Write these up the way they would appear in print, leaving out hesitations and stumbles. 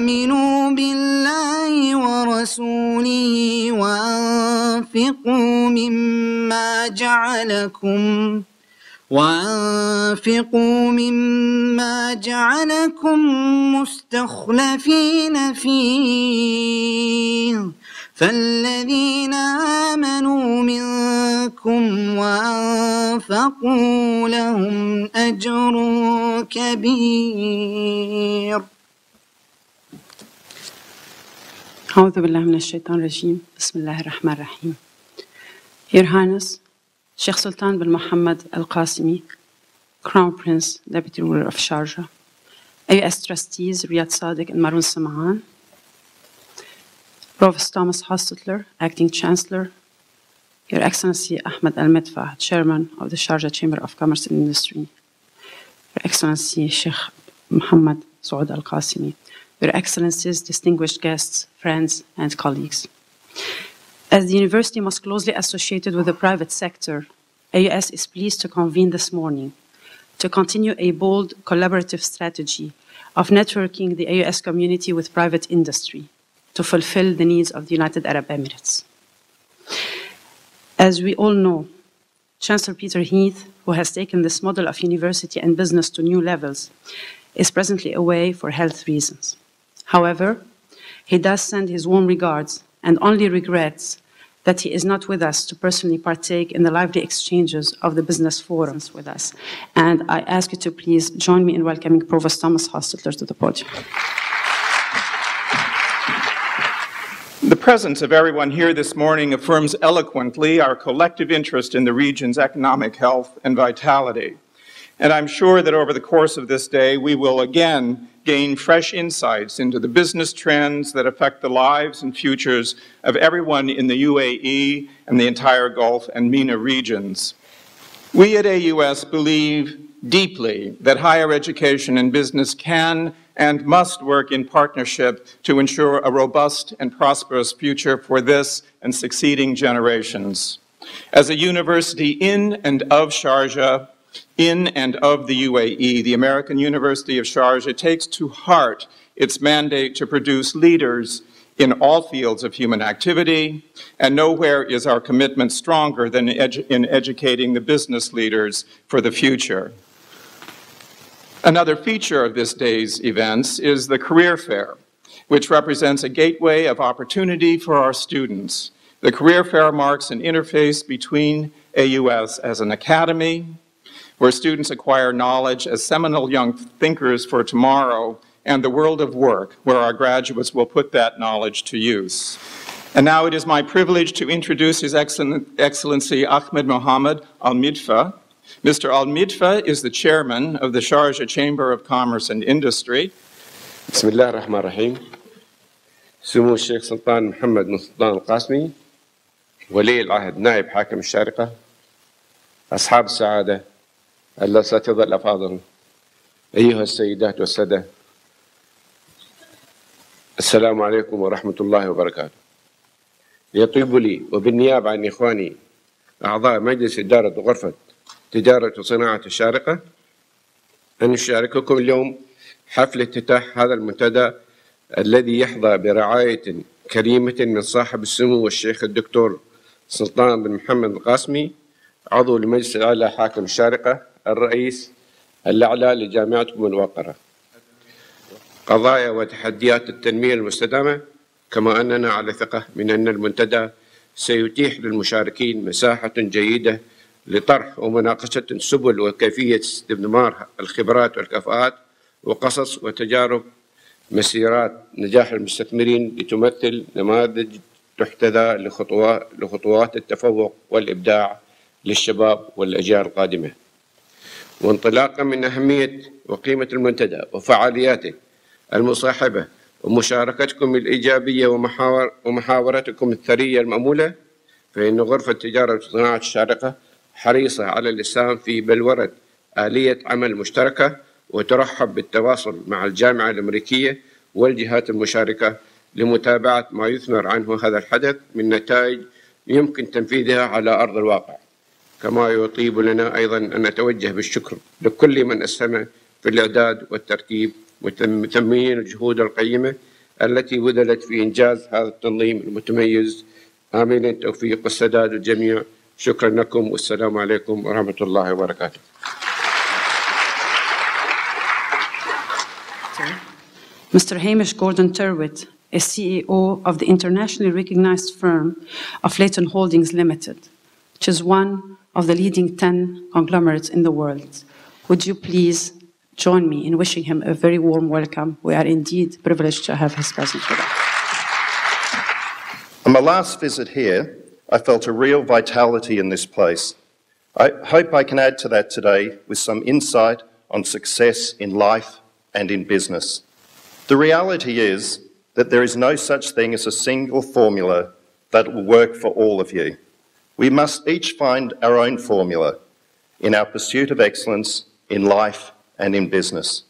آمنوا بالله ورسوله وأنفقوا مما جعلكم مستخلفين فيه فالذين آمنوا منكم وأنفقوا لهم أجر كبير. أعوذ بالله من الشيطان الرجيم. بسم الله الرحمن الرحيم. Your Highness, Sheikh Sultan bin Mohammad Al-Qassimi, Crown Prince, Deputy Ruler of Sharjah, AUS Trustees Riyad Sadiq and Marun Samahan, Provost Thomas Hostetler, Acting Chancellor, Your Excellency Ahmed Al-Midfa, Chairman of the Sharjah Chamber of Commerce and Industry, Your Excellency Sheikh Mohammad Saud Al-Qassimi, Your Excellencies, distinguished guests, friends, and colleagues. As the university most closely associated with the private sector, AUS is pleased to convene this morning to continue a bold collaborative strategy of networking the AUS community with private industry to fulfill the needs of the United Arab Emirates. As we all know, Chancellor Peter Heath, who has taken this model of university and business to new levels, is presently away for health reasons. However, he does send his warm regards and only regrets that he is not with us to personally partake in the lively exchanges of the business forums with us. And I ask you to please join me in welcoming Provost Thomas Hostetler to the podium. The presence of everyone here this morning affirms eloquently our collective interest in the region's economic health and vitality. And I'm sure that over the course of this day, we will again gain fresh insights into the business trends that affect the lives and futures of everyone in the UAE and the entire Gulf and MENA regions. We at AUS believe deeply that higher education and business can and must work in partnership to ensure a robust and prosperous future for this and succeeding generations. As a university in and of Sharjah, in and of the UAE, the American University of Sharjah takes to heart its mandate to produce leaders in all fields of human activity, and nowhere is our commitment stronger than in educating the business leaders for the future. Another feature of this day's events is the Career Fair, which represents a gateway of opportunity for our students. The Career Fair marks an interface between AUS as an academy, where students acquire knowledge as seminal young thinkers for tomorrow, and the world of work, where our graduates will put that knowledge to use. And now it is my privilege to introduce His Excellency Ahmed Mohammad Al-Midfa. Mr. Al-Midfa is the chairman of the Sharjah Chamber of Commerce and Industry. Bismillah ar-Rahman ar-Rahim. سمو الشيخ سلطان محمد بن سلطان القاسمي ولي العهد نائب حاكم الشارقة أصحاب السعادة الأساتذة الأفاضل أيها السيدات والسادة السلام عليكم ورحمة الله وبركاته. يطيب لي وبالنيابة عن إخواني أعضاء مجلس إدارة غرفة تجارة وصناعة الشارقة أن أشارككم اليوم حفل افتتاح هذا المنتدى الذي يحظى برعاية كريمة من صاحب السمو الشيخ الدكتور سلطان بن محمد القاسمي عضو المجلس الأعلى حاكم الشارقة الرئيس الأعلى لجامعتكم الوقرة. قضايا وتحديات التنمية المستدامة، كما أننا على ثقة من أن المنتدى سيتيح للمشاركين مساحة جيدة لطرح ومناقشة سبل وكيفية استثمار الخبرات والكفاءات وقصص وتجارب مسيرات نجاح المستثمرين لتمثل نماذج تحتذى لخطوات التفوق والإبداع للشباب والأجيال القادمة. وانطلاقا من أهمية وقيمة المنتدى وفعالياته المصاحبة ومشاركتكم الإيجابية ومحاورتكم الثرية المأمولة، فإن غرفة التجارة وصناعة الشارقة حريصة على الإسهام في بلورة آلية عمل مشتركة، وترحب بالتواصل مع الجامعة الأمريكية والجهات المشاركة لمتابعة ما يثمر عنه هذا الحدث من نتائج يمكن تنفيذها على أرض الواقع. كما يطيب لنا أيضا أن نتوجه بالشكر لكل من أسهم في الإعداد والترتيب وتمرين الجهود القيمة التي بذلت في إنجاز هذا التنظيم المتميز. آمين التوفيق والسداد الجميع. شكرا لكم والسلام عليكم ورحمة الله وبركاته. Mr. Hamish Gordon Turwitt is CEO of the internationally recognized firm of Leighton Holdings Limited, which is one of the leading 10 conglomerates in the world. Would you please join me in wishing him a very warm welcome? We are indeed privileged to have his presence with us. On my last visit here, I felt a real vitality in this place. I hope I can add to that today with some insight on success in life and in business. The reality is that there is no such thing as a single formula that will work for all of you. We must each find our own formula in our pursuit of excellence in life and in business.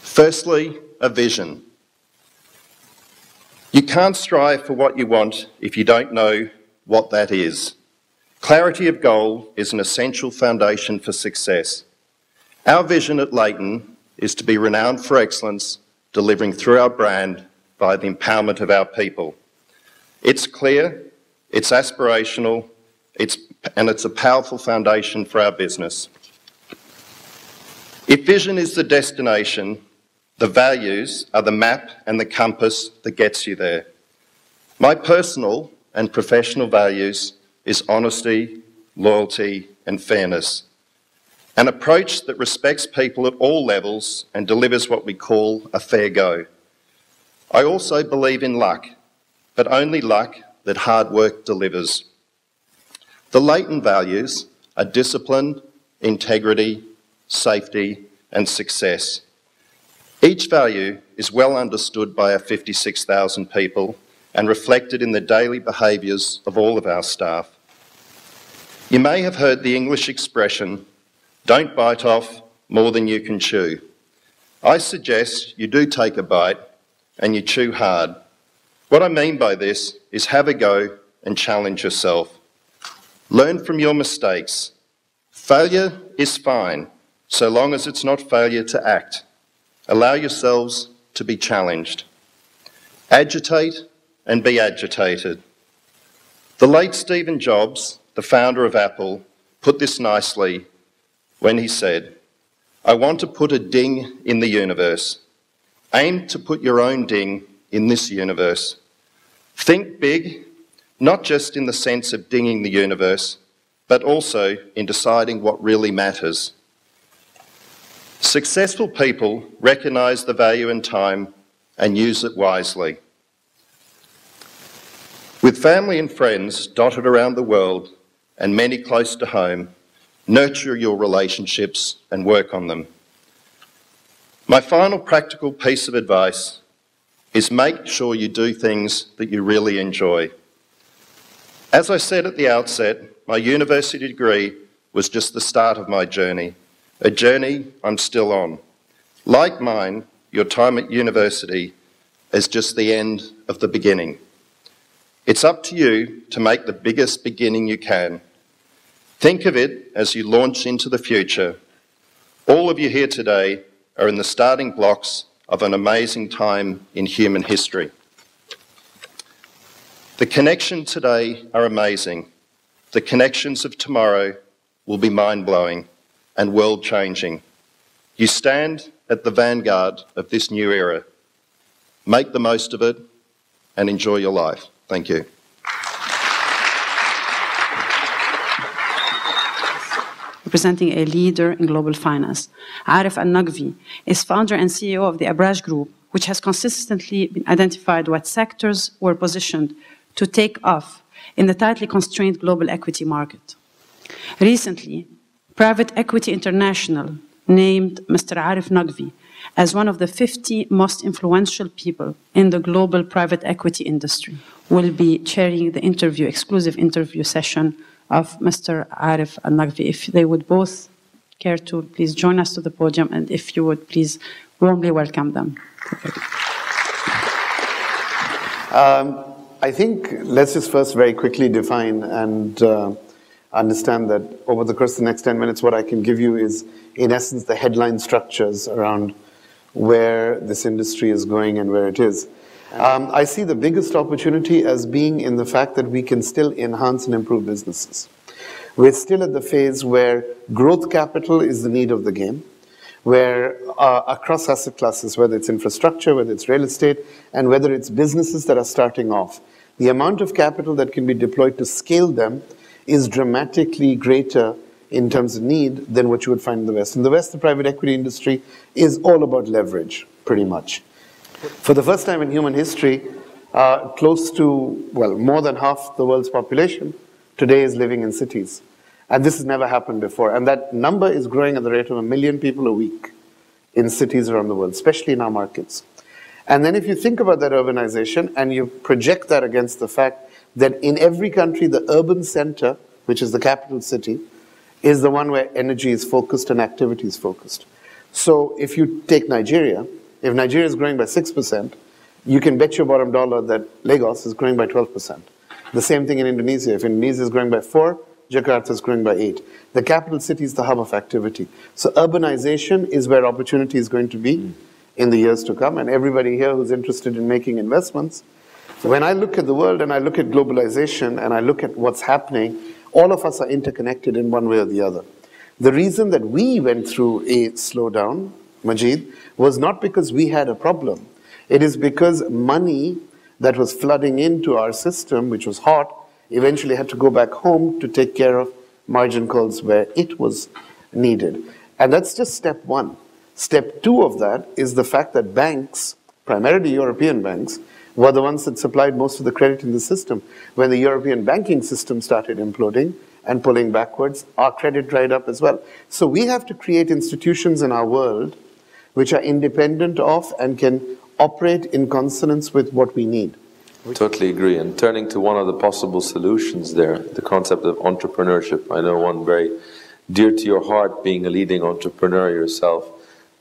Firstly, a vision. You can't strive for what you want if you don't know what that is. Clarity of goal is an essential foundation for success. Our vision at Leighton is to be renowned for excellence, delivering through our brand by the empowerment of our people. It's clear, it's aspirational, and it's a powerful foundation for our business. If vision is the destination, the values are the map and the compass that gets you there. My personal and professional values is honesty, loyalty, and fairness. An approach that respects people at all levels and delivers what we call a fair go. I also believe in luck, but only luck that hard work delivers. The Leighton values are discipline, integrity, safety, and success. Each value is well understood by our 56,000 people and reflected in the daily behaviours of all of our staff. You may have heard the English expression, "Don't bite off more than you can chew." I suggest you do take a bite and you chew hard. What I mean by this is have a go and challenge yourself. Learn from your mistakes. Failure is fine, so long as it's not failure to act. Allow yourselves to be challenged. Agitate and be agitated. The late Stephen Jobs, the founder of Apple, put this nicely when he said, "I want to put a ding in the universe. Aim to put your own ding in this universe. Think big, not just in the sense of dinging the universe, but also in deciding what really matters." Successful people recognise the value in time and use it wisely. With family and friends dotted around the world and many close to home, nurture your relationships and work on them. My final practical piece of advice is make sure you do things that you really enjoy. As I said at the outset, my university degree was just the start of my journey, a journey I'm still on. Like mine, your time at university is just the end of the beginning. It's up to you to make the biggest beginning you can. Think of it as you launch into the future. All of you here today are in the starting blocks of an amazing time in human history. The connections today are amazing. The connections of tomorrow will be mind-blowing and world-changing. You stand at the vanguard of this new era. Make the most of it and enjoy your life. Thank you. Representing a leader in global finance, Arif Al-Naqvi is founder and CEO of the Abraj Group, which has consistently been identified what sectors were positioned to take off in the tightly constrained global equity market. Recently, Private Equity International named Mr. Arif Naqvi as one of the 50 most influential people in the global private equity industry. Will be chairing the exclusive interview session of Mr. Arif Al-Naqvi. If they would both care to please join us to the podium, and if you would please warmly welcome them. I think let's just first very quickly define and understand that over the course of the next 10 minutes, what I can give you is, in essence, the headline structures around where this industry is going and where it is. I see the biggest opportunity as being in the fact that we can still enhance and improve businesses. We're still at the phase where growth capital is the need of the game, where across asset classes, whether it's infrastructure, whether it's real estate, and whether it's businesses that are starting off, the amount of capital that can be deployed to scale them is dramatically greater in terms of need than what you would find in the West. In the West, the private equity industry is all about leverage, pretty much. For the first time in human history, close to, well, more than half the world's population today is living in cities. And this has never happened before. And that number is growing at the rate of 1 million people a week in cities around the world, especially in our markets. And then if you think about that urbanization and you project that against the fact that in every country, the urban center, which is the capital city, is the one where energy is focused and activity is focused. So if you take Nigeria, if Nigeria is growing by 6%, you can bet your bottom dollar that Lagos is growing by 12%. The same thing in Indonesia. If Indonesia is growing by 4, Jakarta is growing by 8. The capital city is the hub of activity. So urbanization is where opportunity is going to be in the years to come. And everybody here who's interested in making investments, when I look at the world and I look at globalization and I look at what's happening, all of us are interconnected in one way or the other. The reason that we went through a slowdown, Majid, was not because we had a problem. It is because money that was flooding into our system, which was hot, eventually had to go back home to take care of margin calls where it was needed. And that's just step one. Step two of that is the fact that banks, primarily European banks, were the ones that supplied most of the credit in the system. When the European banking system started imploding and pulling backwards, our credit dried up as well. So we have to create institutions in our world which are independent of and can operate in consonance with what we need. Totally agree. And turning to one of the possible solutions there, the concept of entrepreneurship. I know one very dear to your heart, being a leading entrepreneur yourself.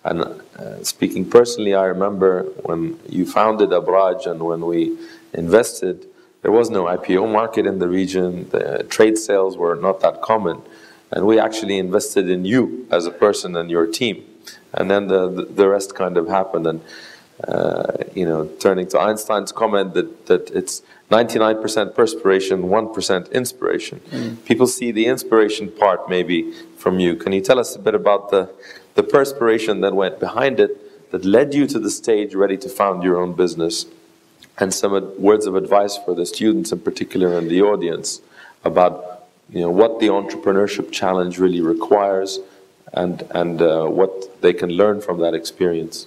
And speaking personally, I remember when you founded Abraj and when we invested, there was no IPO market in the region. The trade sales were not that common. And we actually invested in you as a person and your team. And then the rest kind of happened. And turning to Einstein's comment that it's 99% perspiration, 1% inspiration. People see the inspiration part maybe from you. Can you tell us a bit about the perspiration that went behind it, that led you to the stage ready to found your own business, and some words of advice for the students in particular and the audience about what the entrepreneurship challenge really requires and what they can learn from that experience?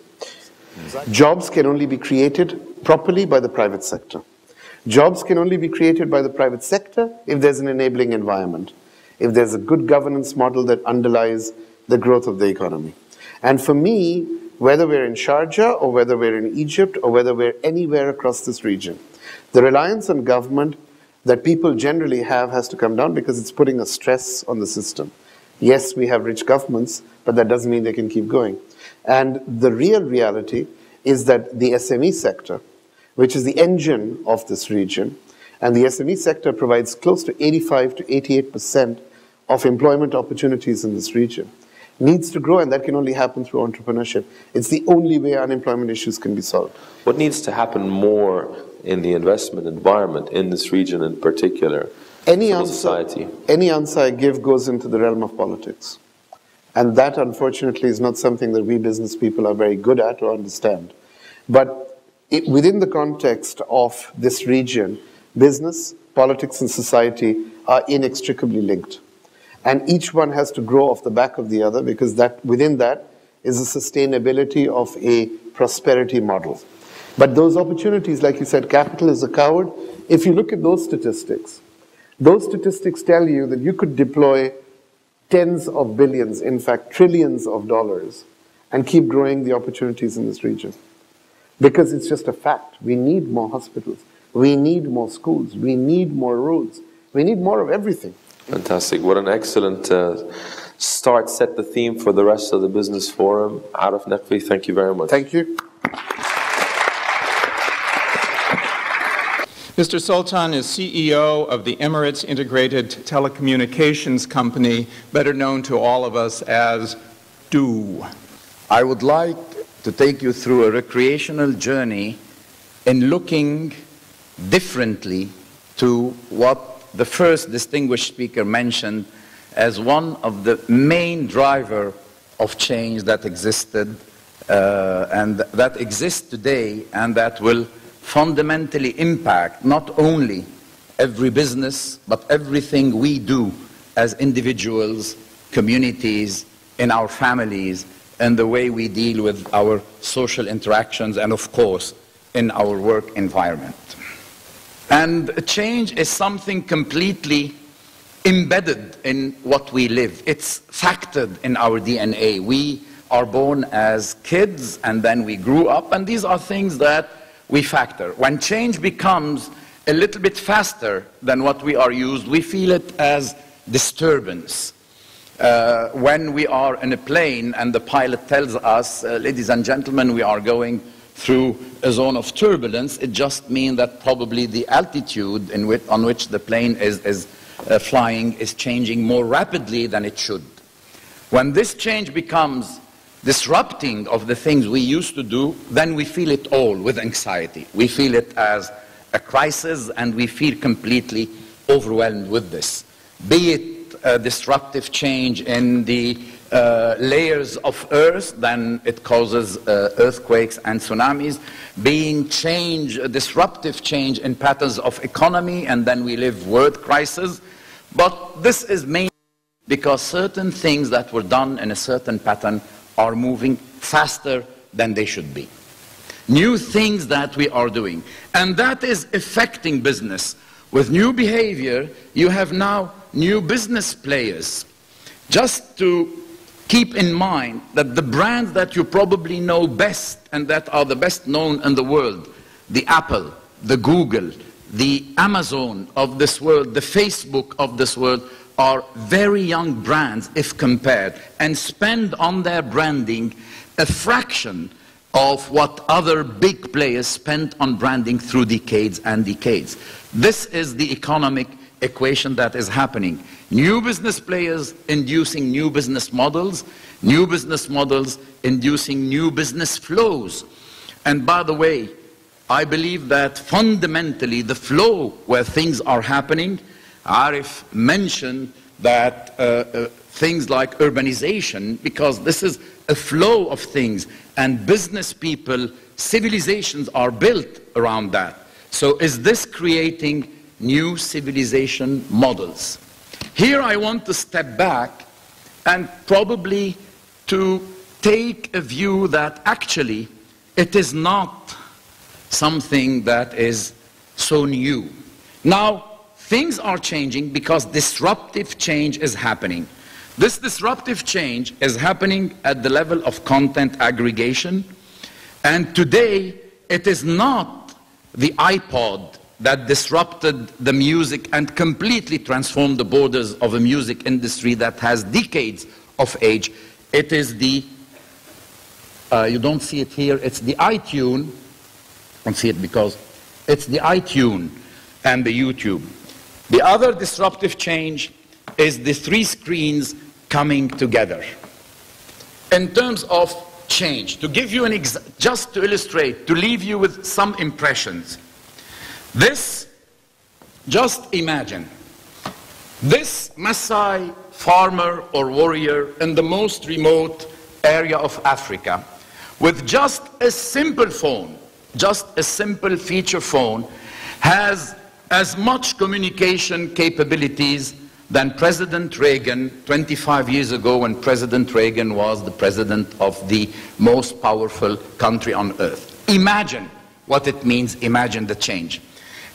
Jobs can only be created properly by the private sector. Jobs can only be created by the private sector if there's an enabling environment, if there's a good governance model that underlies the growth of the economy. And for me, whether we're in Sharjah or whether we're in Egypt or whether we're anywhere across this region, the reliance on government that people generally have has to come down because it's putting a stress on the system. Yes, we have rich governments, but that doesn't mean they can keep going. And the real reality is that the SME sector, which is the engine of this region, and the SME sector provides close to 85 to 88% of employment opportunities in this region, needs to grow, and that can only happen through entrepreneurship. It's the only way unemployment issues can be solved. What needs to happen more in the investment environment in this region in particular? Any answer I give goes into the realm of politics. And that, unfortunately, is not something that we business people are very good at or understand. But within the context of this region, business, politics, and society are inextricably linked. And each one has to grow off the back of the other because within that is a sustainability of a prosperity model. But those opportunities, like you said, capital is a coward. If you look at those statistics tell you that you could deploy tens of billions, in fact, trillions of dollars, and keep growing the opportunities in this region. Because it's just a fact. We need more hospitals. We need more schools. We need more roads. We need more of everything. Fantastic. What an excellent start. Set the theme for the rest of the Business Forum. Arif Naqvi, thank you very much. Thank you. Mr. Sultan is CEO of the Emirates Integrated Telecommunications Company, better known to all of us as DO. I would like to take you through a recreational journey in looking differently to what the first distinguished speaker mentioned as one of the main driver of change that existed and that exists today, and that will fundamentally impact not only every business, but everything we do as individuals, communities, in our families, and the way we deal with our social interactions, and of course, in our work environment. And change is something completely embedded in what we live. It's factored in our DNA. We are born as kids, and then we grew up, and these are things that we factor. When change becomes a little bit faster than what we are used, we feel it as disturbance. When we are in a plane and the pilot tells us, ladies and gentlemen, we are going through a zone of turbulence, it just means that probably the altitude on which the plane is flying is changing more rapidly than it should. When this change becomes disrupting of the things we used to do, then we feel it all with anxiety. We feel it as a crisis, and we feel completely overwhelmed with this. Be it a disruptive change in the layers of Earth, then it causes earthquakes and tsunamis. Being disruptive change in patterns of economy, and then we live world crisis. But this is mainly because certain things that were done in a certain pattern are moving faster than they should be. New things that we are doing, and that is affecting business. With new behavior, you have now new business players. Just to keep in mind that the brands that you probably know best and that are the best known in the world, the Apple, the Google, the Amazon of this world, the Facebook of this world, are very young brands if compared, and spend on their branding a fraction of what other big players spent on branding through decades and decades. This is the economic equation that is happening. New business players inducing new business models inducing new business flows. And by the way, I believe that fundamentally the flow where things are happening, Arif mentioned that things like urbanization, because this is a flow of things, and business people, civilizations are built around that. So is this creating new civilization models? Here I want to step back and probably to take a view that actually it is not something that is so new. Now, things are changing because disruptive change is happening. This disruptive change is happening at the level of content aggregation, and today it is not the iPod that disrupted the music and completely transformed the borders of a music industry that has decades of age. It is the, you don't see it here, it's the iTunes. I don't see it because it's the iTunes and the YouTube. The other disruptive change is the three screens coming together. In terms of change, to give you an just to illustrate, to leave you with some impressions. This, just imagine, this Maasai farmer or warrior in the most remote area of Africa, with just a simple phone, just a simple feature phone, has as much communication capabilities than President Reagan 25 years ago, when President Reagan was the president of the most powerful country on earth. Imagine what it means, imagine the change.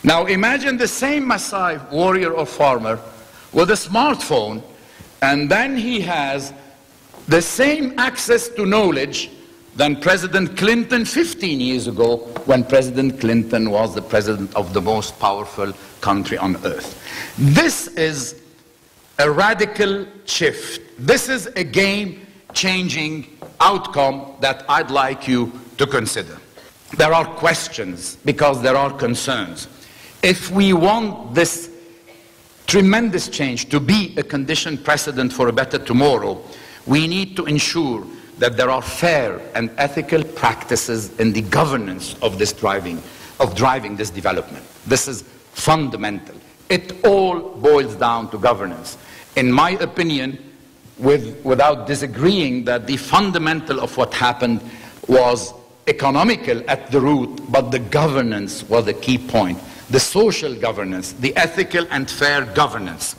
Now imagine the same Maasai warrior or farmer with a smartphone, and then he has the same access to knowledge than President Clinton 15 years ago, when President Clinton was the president of the most powerful country on earth. This is a radical shift. This is a game-changing outcome that I'd like you to consider. There are questions because there are concerns. If we want this tremendous change to be a conditioned precedent for a better tomorrow, we need to ensure that there are fair and ethical practices in the governance of driving this development. This is fundamental. It all boils down to governance. In my opinion, without disagreeing that the fundamental of what happened was economical at the root, but the governance was the key point. The social governance, the ethical and fair governance.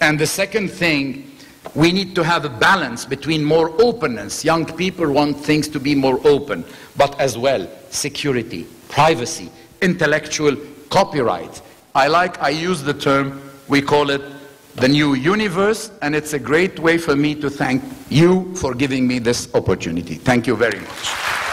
And the second thing, we need to have a balance between more openness. Young people want things to be more open, but as well, security, privacy, intellectual copyright. I use the term, we call it the new universe, and it's a great way for me to thank you for giving me this opportunity. Thank you very much.